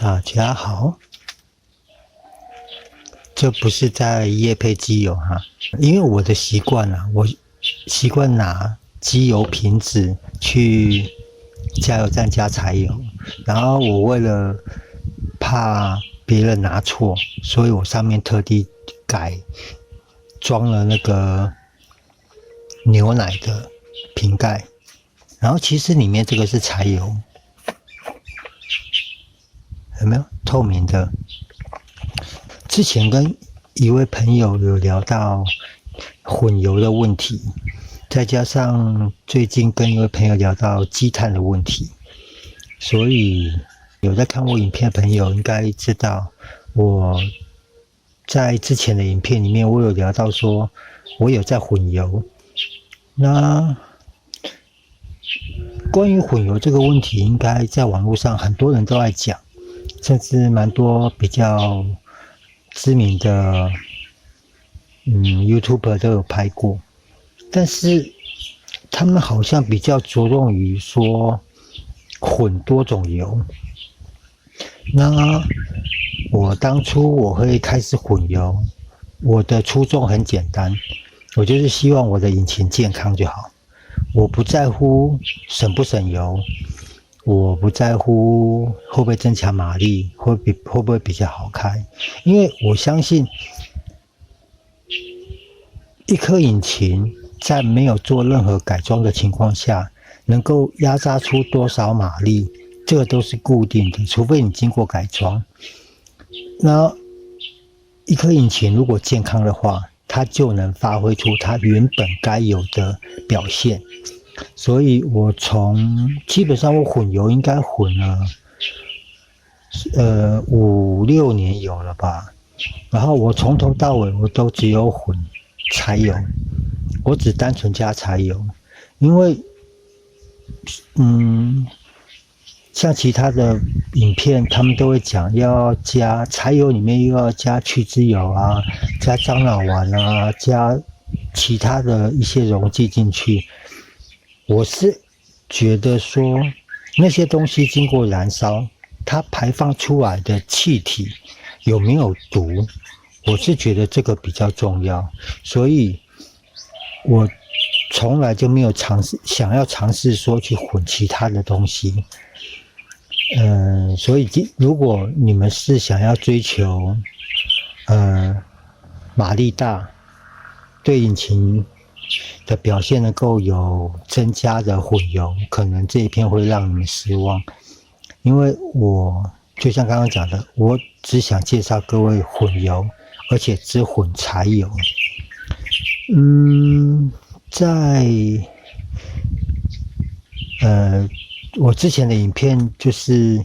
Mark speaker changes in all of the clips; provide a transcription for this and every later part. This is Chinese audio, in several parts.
Speaker 1: 大家好，这不是在业配机油哈，因为我的习惯啊，我习惯拿机油瓶子去加油站加柴油，然后我为了怕别人拿错，所以我上面特地装了那个牛奶的瓶盖，然后其实里面这个是柴油。有没有透明的？之前跟一位朋友有聊到混油的问题，再加上最近跟一位朋友聊到积碳的问题，所以有在看我影片的朋友应该知道，我在之前的影片里面我有聊到说，我有在混油。那关于混油这个问题，应该在网络上很多人都在讲。甚至蛮多比较知名的YouTuber 都有拍过，但是他们好像比较着重于说混多种油。那我当初我会开始混油，我的初衷很简单，我就是希望我的引擎健康就好，我不在乎省不省油。我不在乎会不会增强马力，会不会比较好开，因为我相信一颗引擎在没有做任何改装的情况下，能够压榨出多少马力，这个都是固定的，除非你经过改装。那一颗引擎如果健康的话，它就能发挥出它原本该有的表现。所以我基本上我混油应该混了5-6年有了吧，然后我从头到尾我都只有混柴油，我只单纯加柴油，因为像其他的影片他们都会讲要加柴油里面又要加去脂油啊，加樟脑丸啊，加其他的一些溶剂进去。我是觉得说那些东西经过燃烧，它排放出来的气体有没有毒，我是觉得这个比较重要，所以我从来就没有想要尝试说去混其他的东西。所以如果你们是想要追求马力大，对引擎的表现能够有增加的混油，可能这一篇会让你们失望，因为我就像刚刚讲的，我只想介绍各位混油，而且只混柴油。在我之前的影片就是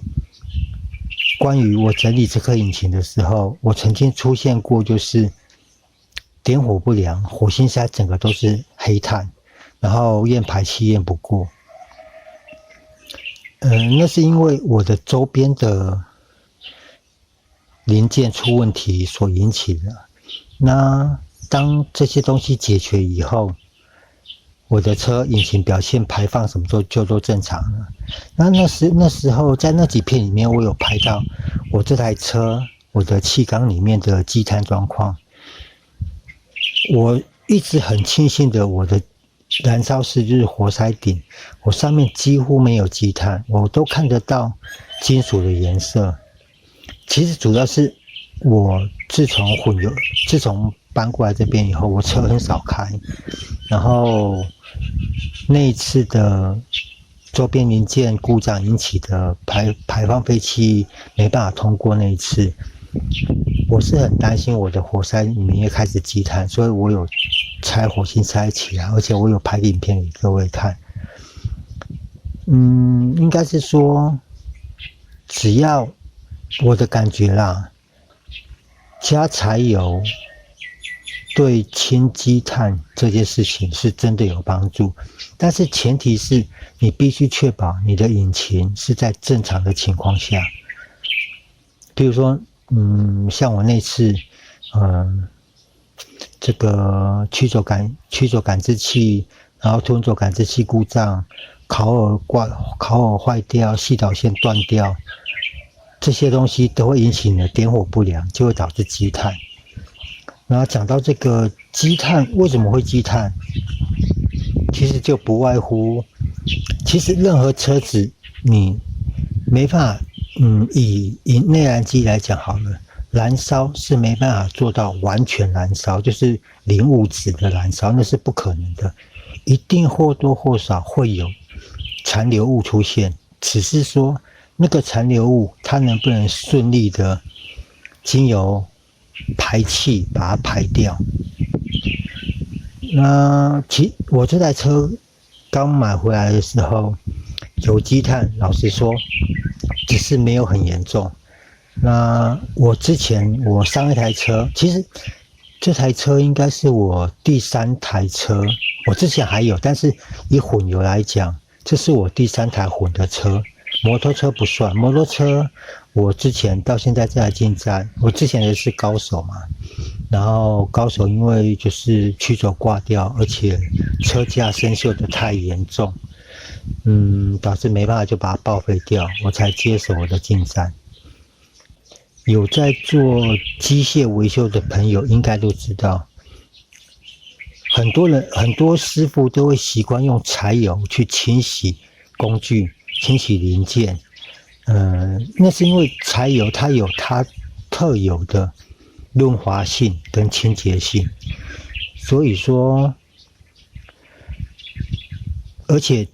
Speaker 1: 关于我整理这颗引擎的时候，我曾经出现过就是点火不良，火星塞整个都是黑炭，然后验排气验不过。那是因为我的周边的零件出问题所引起的。那当这些东西解决以后，我的车引擎表现排放什么就都正常了。那时候在那几片里面，我有拍到我这台车我的气缸里面的积碳状况。我一直很庆幸的，我的燃烧室就是活塞顶，我上面几乎没有积碳，我都看得到金属的颜色。其实主要是我自从搬过来这边以后，我车很少开，然后那一次的周边零件故障引起的排放废气没办法通过那一次，我是很担心我的活塞里面也开始积碳，所以我有拆火星塞起来，而且我有拍影片给各位看。应该是说，只要我的感觉啦，加柴油对清积碳这件事情是真的有帮助，但是前提是你必须确保你的引擎是在正常的情况下。比如说像我那次这个曲轴感知器，然后吞轴感知器故障，烤耳坏掉，系导线断掉，这些东西都会引起你的点火不良，就会导致积碳。然后讲到这个积碳，为什么会积碳？其实就不外乎，其实任何车子你没办法，以内燃机来讲好了，燃烧是没办法做到完全燃烧，就是零物质的燃烧，那是不可能的，一定或多或少会有残留物出现，只是说那个残留物它能不能顺利的经由排气把它排掉。那我这台车刚买回来的时候有积碳，老实说只是没有很严重。那我上一台车，其实这台车应该是我第3台车，我之前还有，但是以混油来讲，这是我第3台混的车，摩托车不算。摩托车我之前到现在这台进站，我之前的是高手嘛，然后高手因为就是曲轴挂掉，而且车架生锈的太严重，导致没办法就把它报废掉，我才接手我的进站。有在做机械维修的朋友应该都知道，很多师傅都会习惯用柴油去清洗工具、清洗零件。那是因为柴油它有它特有的润滑性跟清洁性，所以说，而且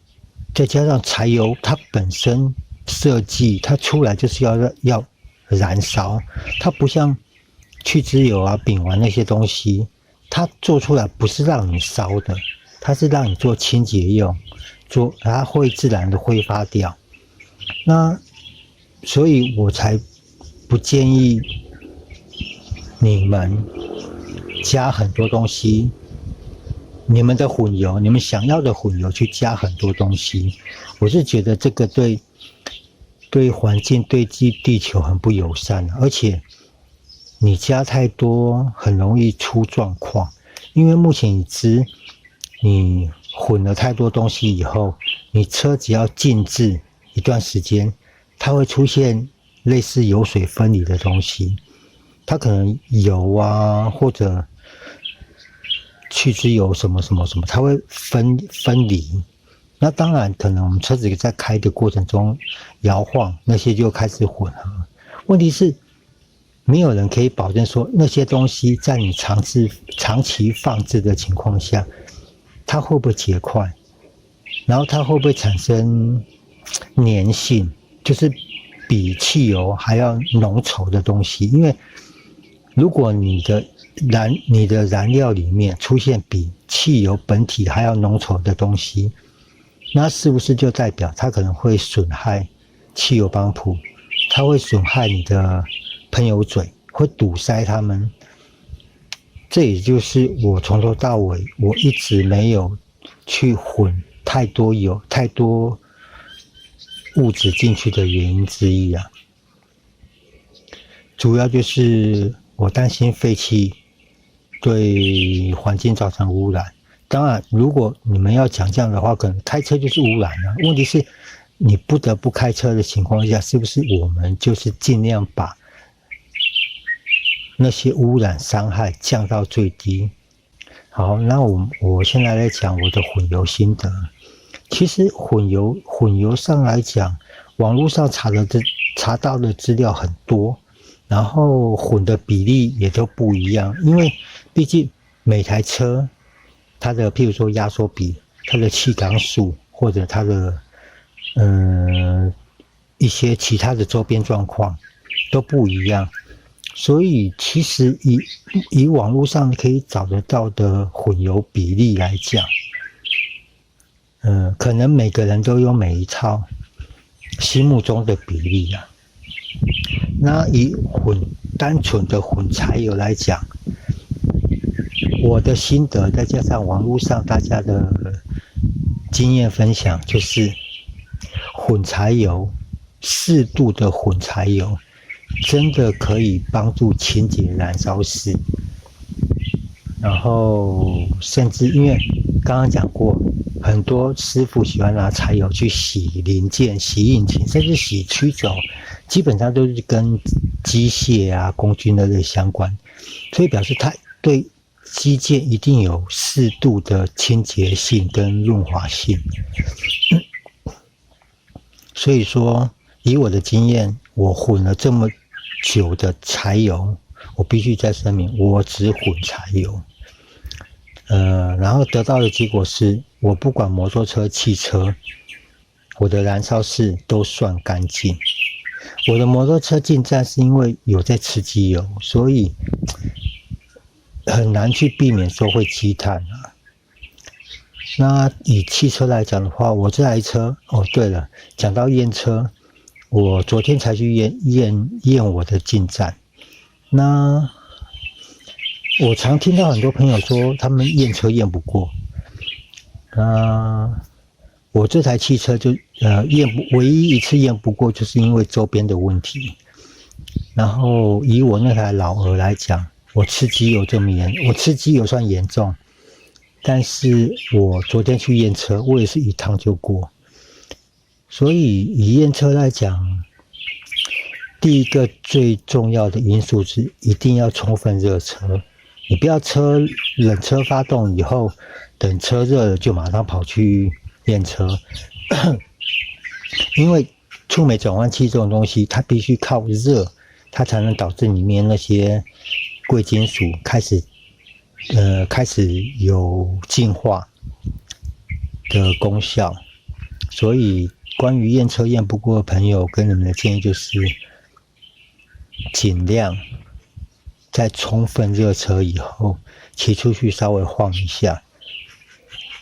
Speaker 1: 再加上柴油它本身设计，它出来就是要燃烧，它不像去脂油啊、丙烷那些东西，它做出来不是让你烧的，它是让你做清洁用，它会自然的挥发掉。那所以我才不建议你们加很多东西，你们的混油，你们想要的混油去加很多东西，我是觉得这个对环境、对地球很不友善，而且你加太多很容易出状况。因为目前已知，你混了太多东西以后，你车只要静置一段时间，它会出现类似油水分离的东西，它可能油啊或者去脂油什么什么什么，它会分离。那当然，可能我们车子在开的过程中摇晃，那些就开始混合。问题是，没有人可以保证说那些东西在你长期放置的情况下，它会不会结块，然后它会不会产生粘性，就是比汽油还要浓稠的东西。因为如果你的燃料里面出现比汽油本体还要浓稠的东西，那是不是就代表它可能会损害汽油帮浦，它会损害你的喷油嘴，会堵塞它们？这也就是我从头到尾我一直没有去混太多油、太多物质进去的原因之一啊。主要就是我担心废气对环境造成污染。当然，如果你们要讲这样的话，可能开车就是污染了。问题是，你不得不开车的情况下，是不是我们就是尽量把那些污染伤害降到最低？好，那我现在来讲我的混油心得。其实混油上来讲，网络上查到的资料很多，然后混的比例也都不一样，因为毕竟每台车它的譬如说压缩比、它的气缸数或者它的一些其他的周边状况都不一样，所以其实以网络上可以找得到的混油比例来讲，可能每个人都有每一套心目中的比例啊。那以单纯的混柴油来讲，我的心得再加上网络上大家的经验分享，就是混柴油，适度的混柴油真的可以帮助清洁燃烧室。然后甚至因为刚刚讲过，很多师傅喜欢拿柴油去洗零件、洗引擎，甚至洗曲轴，基本上都是跟机械啊、工具那类相关，所以表示它对机件一定有适度的清洁性跟润滑性。所以说，以我的经验，我混了这么久的柴油，我必须再声明，我只混柴油。然后得到的结果是，我不管摩托车、汽车，我的燃烧室都算干净。我的摩托车进站是因为有在吃机油，所以很难去避免说会积碳啊。那以汽车来讲的话，我这台车，对了，讲到验车，我昨天才去验我的进站。那我常听到很多朋友说他们验车验不过。我这台汽车就唯一一次验不过，就是因为周边的问题。然后以我那台老鹅来讲，我吃机油我吃机油算严重。但是我昨天去验车，我也是一趟就过。所以以验车来讲，第一个最重要的因素是一定要充分热车。你不要冷车发动以后，等车热了就马上跑去验车。因为触媒转换器这种东西，它必须靠热，它才能导致里面那些贵金属开始有净化的功效。所以关于验车验不过的朋友，跟你们的建议就是尽量在充分热车以后骑出去稍微晃一下，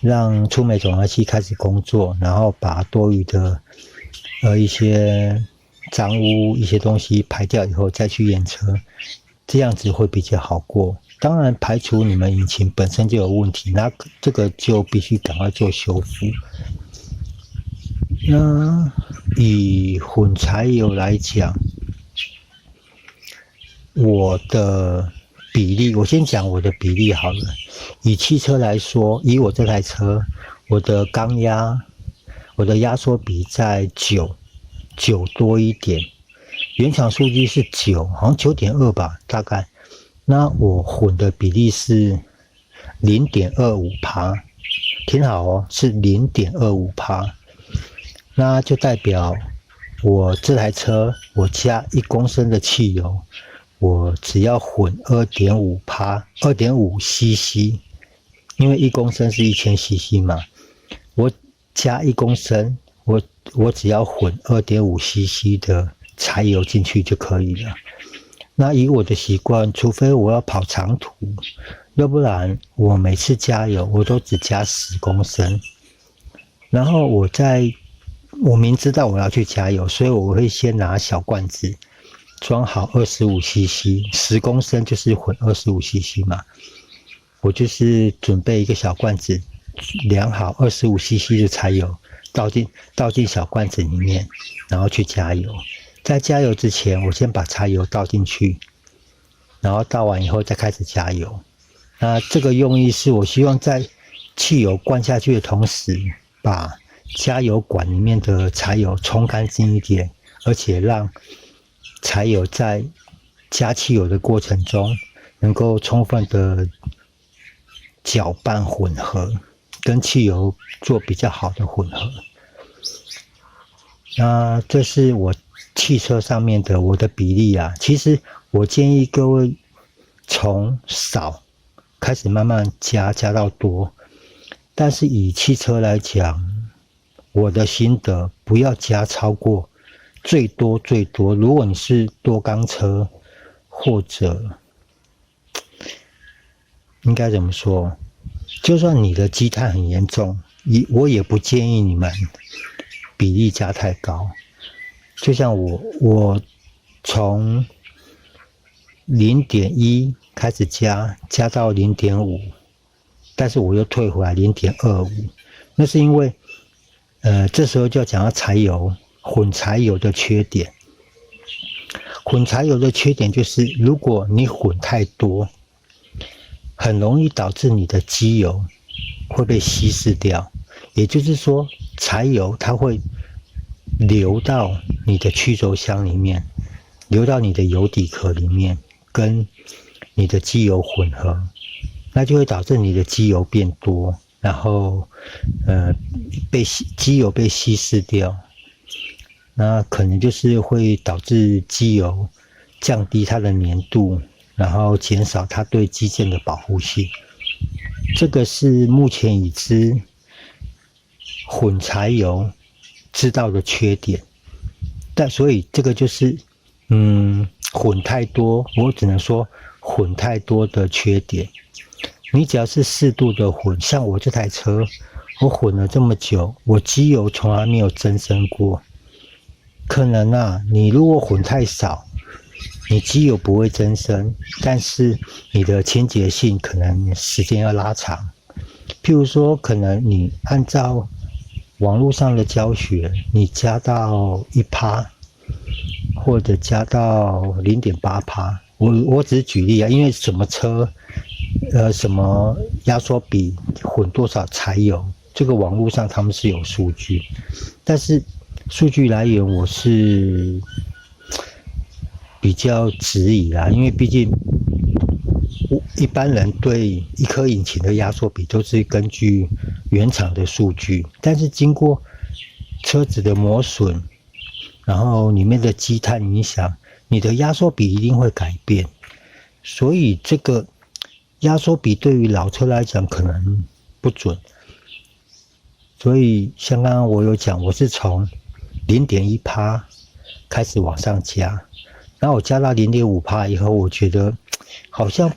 Speaker 1: 让触媒转换器开始工作，然后把多余的一些脏污一些东西排掉以后再去验车，这样子会比较好过。当然排除你们引擎本身就有问题，那这个就必须赶快做修复。那以混柴油来讲，我的比例，我先讲我的比例好了。以汽车来说，以我这台车，我的缸压，我的压缩比在9多一点，原厂数据是9，好像9.2吧，大概。那我混的比例是 0.25%， 听好哦，是 0.25%。那就代表我这台车，我加1公升的汽油，我只要混 2.5 cc， 因为1公升是1000 cc 嘛，我加1公升，我只要混 2.5 cc 的柴油进去就可以了。那以我的习惯，除非我要跑长途，要不然我每次加油我都只加10公升。然后我明知道我要去加油，所以我会先拿小罐子装好25 cc， 10公升就是混25 cc 嘛。我就是准备一个小罐子，量好25 cc 的柴油，倒进小罐子里面，然后去加油。在加油之前，我先把柴油倒进去，然后倒完以后再开始加油。那这个用意是我希望在汽油灌下去的同时，把加油管里面的柴油冲干净一点，而且让柴油在加汽油的过程中能够充分的搅拌混合，跟汽油做比较好的混合。那这是我汽车上面的我的比例啊。其实我建议各位从少开始慢慢加到多，但是以汽车来讲，我的心得不要加超过最多，如果你是多缸车，或者应该怎么说，就算你的积碳很严重，我也不建议你们比例加太高。就像我从 0.1 开始加到 0.5， 但是我又退回来 0.25， 那是因为这时候就要讲到混柴油的缺点。混柴油的缺点就是，如果你混太多，很容易导致你的机油会被稀释掉。也就是说，柴油它会流到你的曲轴箱里面，流到你的油底壳里面，跟你的机油混合，那就会导致你的机油变多，然后机油被稀释掉，那可能就是会导致机油降低它的粘度，然后减少它对机件的保护性。这个是目前已知混柴油知道的缺点，但所以这个就是混太多，我只能说混太多的缺点。你只要是适度的混，像我这台车，我混了这么久，我机油从来没有增生过。可能啊，你如果混太少，你机油不会增生，但是你的清洁性可能时间要拉长。譬如说，可能你按照网络上的教学，你加到1%，或者加到0.8%。我只是举例啊，因为什么车，什么压缩比混多少柴油，这个网络上他们是有数据，但是数据来源我是比较质疑啦，因为毕竟一般人对一颗引擎的压缩比都是根据原厂的数据，但是经过车子的磨损，然后里面的积碳影响，你的压缩比一定会改变，所以这个压缩比对于老车来讲可能不准。所以像刚刚我有讲，我是从0.1%开始往上加，然后我加到0.5%以后，我觉得好像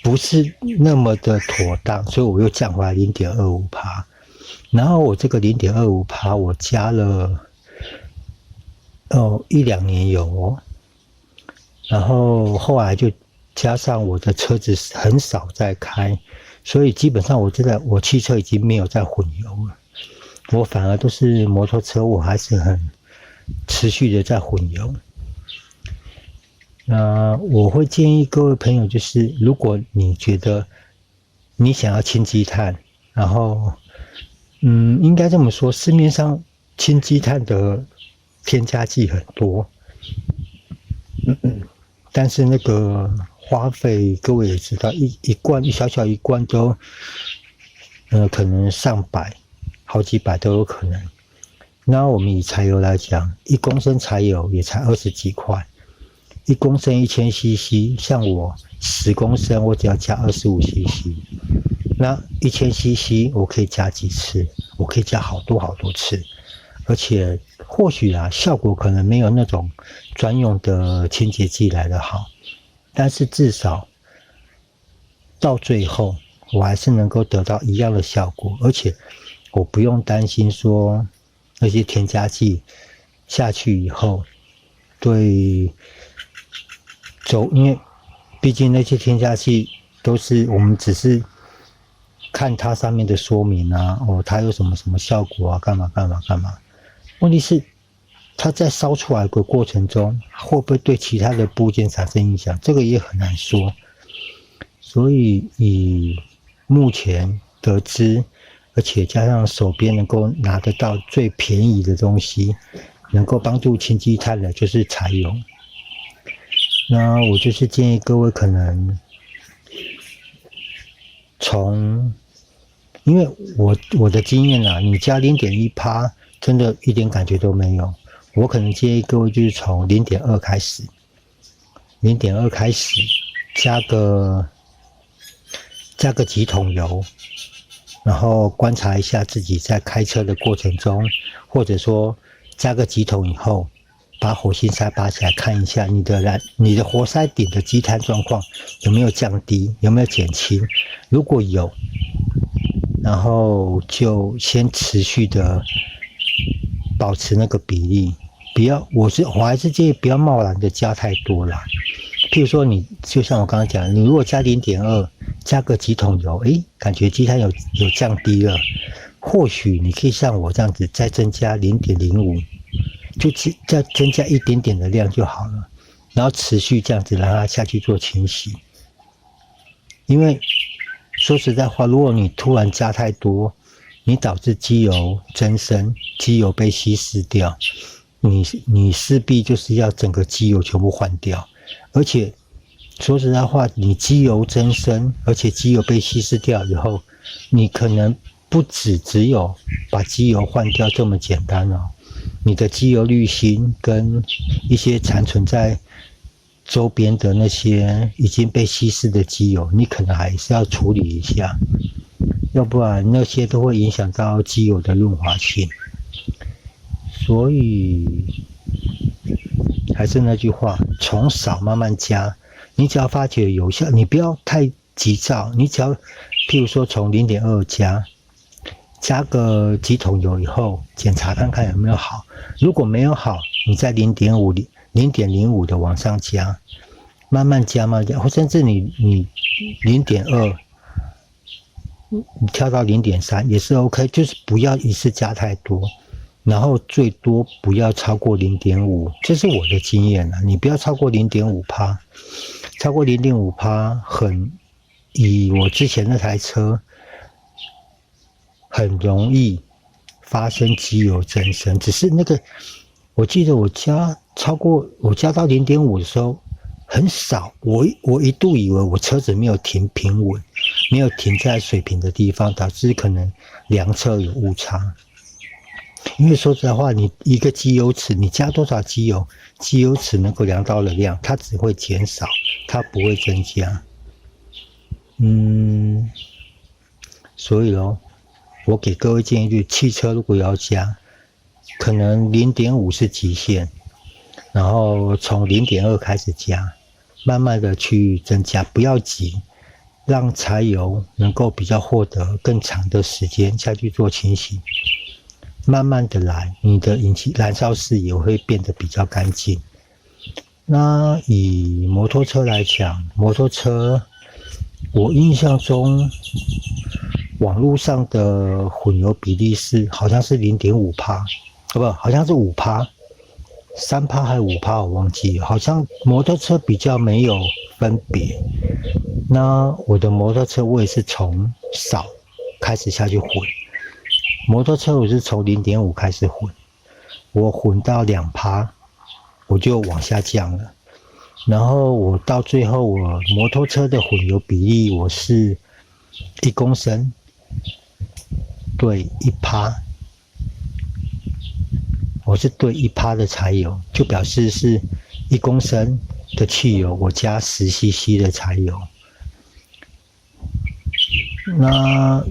Speaker 1: 不是那么的妥当，所以我又降回来0.25%。然后我这个0.25%我加了1-2年有哦，然后后来就加上我的车子很少在开，所以基本上我汽车已经没有在混油了，我反而都是摩托车，我还是很持续的在混油。那我会建议各位朋友，就是如果你觉得你想要清积碳，然后应该这么说，市面上清积碳的添加剂很多，但是那个花费各位也知道，一罐小小一罐都可能上百，好几百都有可能。那我们以柴油来讲，1公升柴油也才20几块，1公升1000cc， 像我10公升我只要加25cc， 那1000cc 我可以加几次？我可以加好多好多次，而且或许效果可能没有那种专用的清洁剂来得好，但是至少到最后我还是能够得到一样的效果，而且我不用担心说那些添加剂下去以后对因为毕竟那些添加剂都是我们只是看它上面的说明啊，它有什么什么效果啊，干嘛干嘛干嘛。问题是它在烧出来的过程中会不会对其他的部件产生影响，这个也很难说。所以以目前得知，而且加上手边能够拿得到最便宜的东西，能够帮助清积碳的就是柴油。那我就是建议各位可能因为我的经验你加0.1%真的一点感觉都没有，我可能建议各位就是从0.2开始加个几桶油，然后观察一下自己在开车的过程中，或者说加个几桶以后，把火星塞拔起来看一下你的活塞顶的积碳状况有没有降低，有没有减轻。如果有，然后就先持续的保持那个比例，我还是建议不要贸然的加太多啦。譬如说你就像我刚刚讲，你如果加0.2，加个几桶油，感觉积碳有降低了，或许你可以像我这样子再增加0.05，就再增加一点点的量就好了，然后持续这样子让它下去做清洗。因为说实在话，如果你突然加太多，你导致机油增生，机油被稀释掉，你势必就是要整个机油全部换掉。而且说实在话，你机油增生，而且机油被稀释掉以后，你可能不只有把机油换掉这么简单哦。你的机油滤芯跟一些残存在周边的那些已经被稀释的机油，你可能还是要处理一下，要不然那些都会影响到机油的润滑性。所以还是那句话，从少慢慢加。你只要发觉有效，你不要太急躁，你只要譬如说从 0.2 加个几桶油以后，检查看看有没有好。如果没有好，你再 0.5 0.05 的往上加，慢慢加，或甚至你 0.2 你跳到 0.3 也是 OK， 就是不要一次加太多，然后最多不要超过 0.5， 这是我的经验啊，你不要超过 0.5%， 超过 0.5% 以我之前那台车很容易发生机油增生。只是那个我记得我加到 0.5 的时候很少，我一度以为我车子没有停平稳，没有停在水平的地方，导致可能量测有误差。因为说实在话，你一个机油尺，你加多少机油，机油尺能够量到的量，它只会减少，它不会增加。所以咯，我给各位建议，就是汽车如果要加，可能 0.5 是极限，然后从 0.2 开始加，慢慢的去增加，不要急，让柴油能够比较获得更长的时间下去做清洗。慢慢的来，你的引擎燃烧室也会变得比较干净。那以摩托车来讲，摩托车我印象中网络上的混油比例好像是 0.5%， 好像是 5%， 3% 还是 5%， 我忘记了，好像摩托车比较没有分别。那我的摩托车我也是从少开始下去混，摩托车我是从 0.5 开始混，我混到 2%， 我就往下降了。然后我到最后，我摩托车的混油比例我是1公升对 1%， 我是对 1% 的柴油，就表示是1公升的汽油，我加10 cc 的柴油。那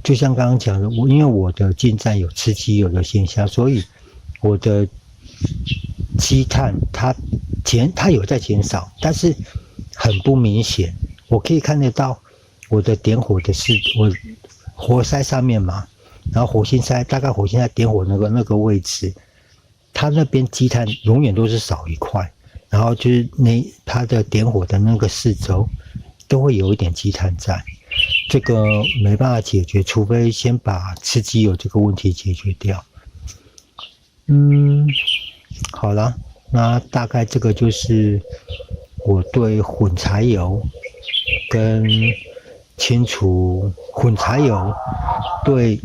Speaker 1: 就像刚刚讲的，因为我的进站有吃机油的现象，所以我的积碳它有在减少，但是很不明显。我可以看得到我的点火的我活塞上面嘛，然后大概火星塞点火那个位置，它那边积碳永远都是少一块，然后就是它的点火的那个四周都会有一点积碳在。这个没办法解决，除非先把吃机油这个问题解决掉。好了，那大概这个就是我对混柴油跟清除混柴油对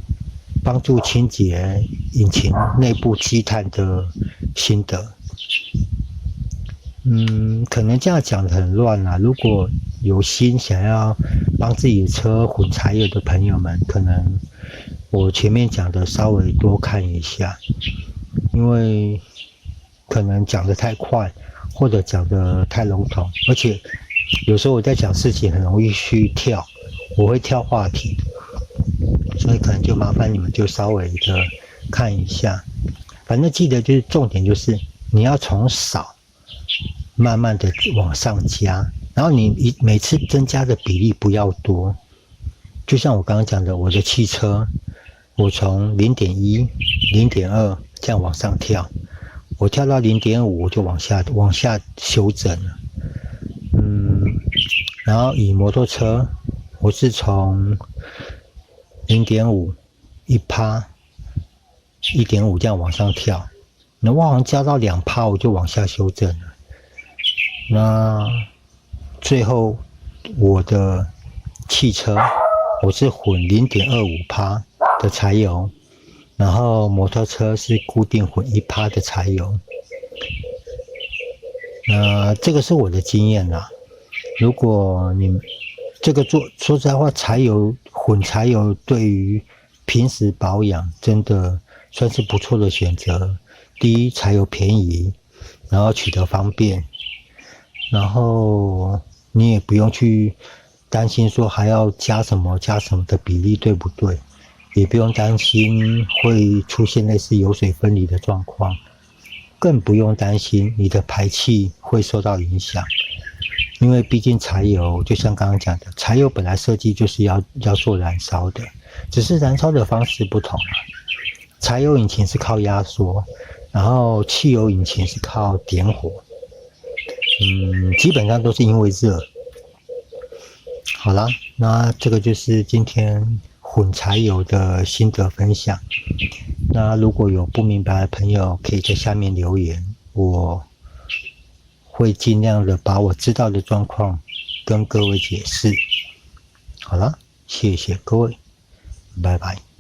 Speaker 1: 帮助清洁引擎内部积碳的心得。可能这样讲得很乱啦，如果有心想要帮自己的车混柴油的朋友们，可能我前面讲的稍微多看一下，因为可能讲得太快，或者讲得太笼统，而且有时候我在讲事情很容易去我会跳话题，所以可能就麻烦你们就稍微的看一下。反正记得就是重点就是你要从少慢慢的往上加，然后你每次增加的比例不要多。就像我刚刚讲的，我的汽车我从 0.1 0.2 这样往上跳，我跳到 0.5 我就往下修正了。然后以摩托车我是从 0.5 1%、1.5 这样往上跳，那我好像加到 2% 我就往下修正了。那最后我的汽车我是混 0.25%的柴油，然后摩托车是固定混1%的柴油。这个是我的经验啦。如果你这个说实在话，混柴油对于平时保养真的算是不错的选择。第一，柴油便宜，然后取得方便，然后你也不用去担心说还要加什么的比例对不对，也不用担心会出现类似油水分离的状况，更不用担心你的排气会受到影响。因为毕竟柴油就像刚刚讲的，柴油本来设计就是要做燃烧的，只是燃烧的方式不同啊。柴油引擎是靠压缩，然后汽油引擎是靠点火，基本上都是因为热。好啦，那这个就是今天混柴油的心得分享。那如果有不明白的朋友，可以在下面留言，我会尽量的把我知道的状况跟各位解释。好了，谢谢各位，拜拜。